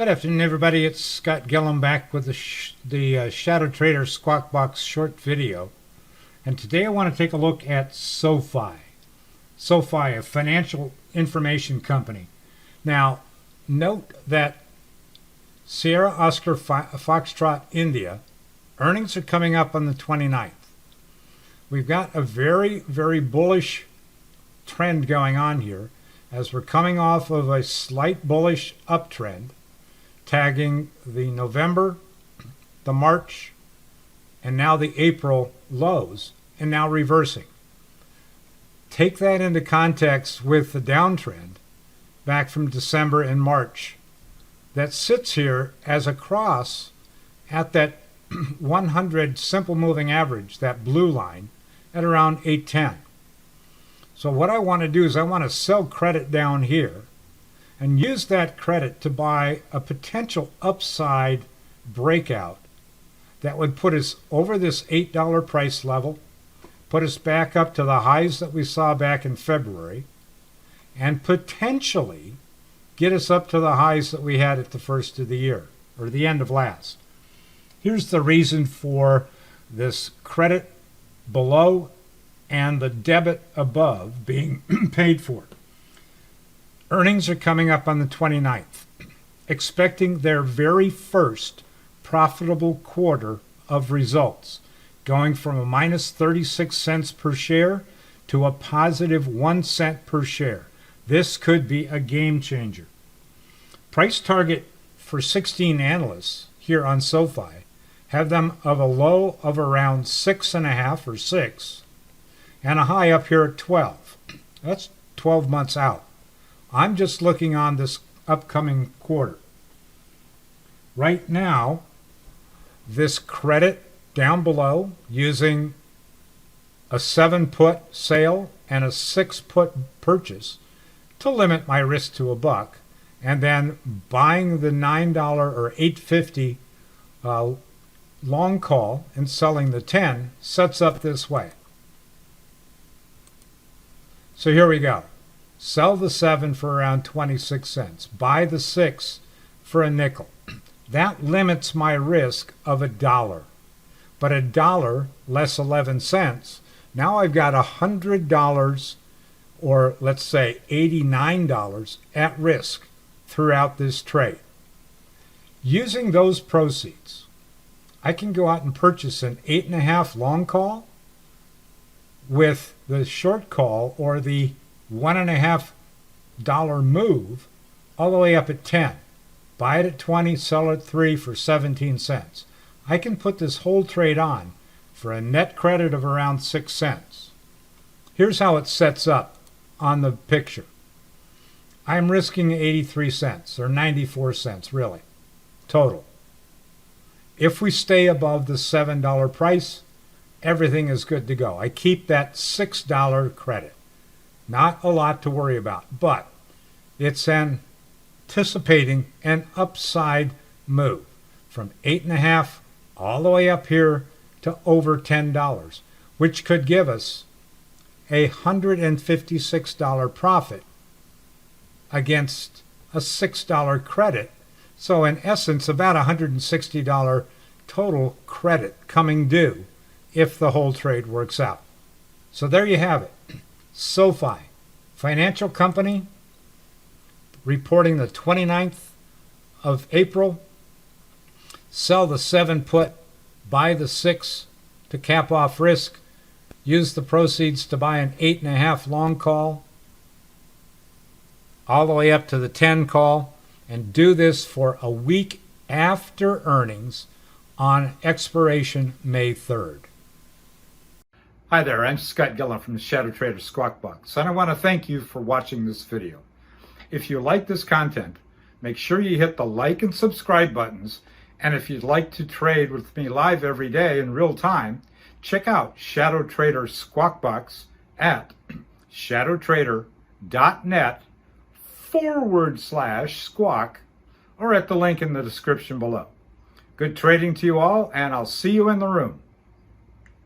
Good afternoon, everybody. It's Scott Gillum back with the ShadowTrader SquawkBox short video. And today I want to take a look at SOFI. SOFI, a financial information company. Now, note that Sierra Oscar Foxtrot India, earnings are coming up on the 29th. We've got a very, very bullish trend going on here as we're coming off of a slight bullish uptrend, tagging the November, the March, and now the April lows, and now reversing. Take that into context with the downtrend back from December and March that sits here as a cross at that 100 simple moving average, that blue line, at around 810. So what I want to do is I want to sell credit down here and use that credit to buy a potential upside breakout that would put us over this $8 price level, put us back up to the highs that we saw back in February, and potentially get us up to the highs that we had at the first of the year, or the end of last. Here's the reason for this credit below and the debit above being paid for. Earnings are coming up on the 29th, expecting their very first profitable quarter of results, going from a minus 36 cents per share to a positive 1 cent per share. This could be a game changer. Price target for 16 analysts here on SOFI have them of a low of around 6.5 or 6 and a high up here at 12. That's 12 months out. I'm just looking on this upcoming quarter. Right now, this credit down below using a 7-put sale and a 6-put purchase to limit my risk to $1, and then buying the $9 or $8.50 long call and selling the 10 sets up this way. So here we go. Sell the 7 for around 26 cents. Buy the 6 for a nickel. That limits my risk of $1. But $1 less 11 cents, now I've got $100, or let's say $89 at risk throughout this trade. Using those proceeds, I can go out and purchase an 8.5 long call with the short call, or the $1.5 move all the way up at 10. Buy it at 20, sell it at 3 for 17 cents. I can put this whole trade on for a net credit of around 6 cents. Here's how it sets up on the picture. I'm risking 83 cents, or 94 cents really, total. If we stay above the $7 price, everything is good to go. I keep that $6 credit. Not a lot to worry about, but it's anticipating an upside move from 8.5 all the way up here to over $10, which could give us a $156 profit against a $6 credit. So in essence, about $160 total credit coming due if the whole trade works out. So there you have it. SOFI, financial company, reporting the 29th of April. Sell the 7-put, buy the 6 to cap off risk. Use the proceeds to buy an 8.5 long call all the way up to the 10 call, and do this for a week after earnings on expiration May 3rd. Hi there, I'm Scott Gillum from the ShadowTrader SquawkBox, and I want to thank you for watching this video. If you like this content, make sure you hit the like and subscribe buttons, and if you'd like to trade with me live every day in real time, check out ShadowTrader SquawkBox at shadowtrader.net/squawk, or at the link in the description below. Good trading to you all, and I'll see you in the room.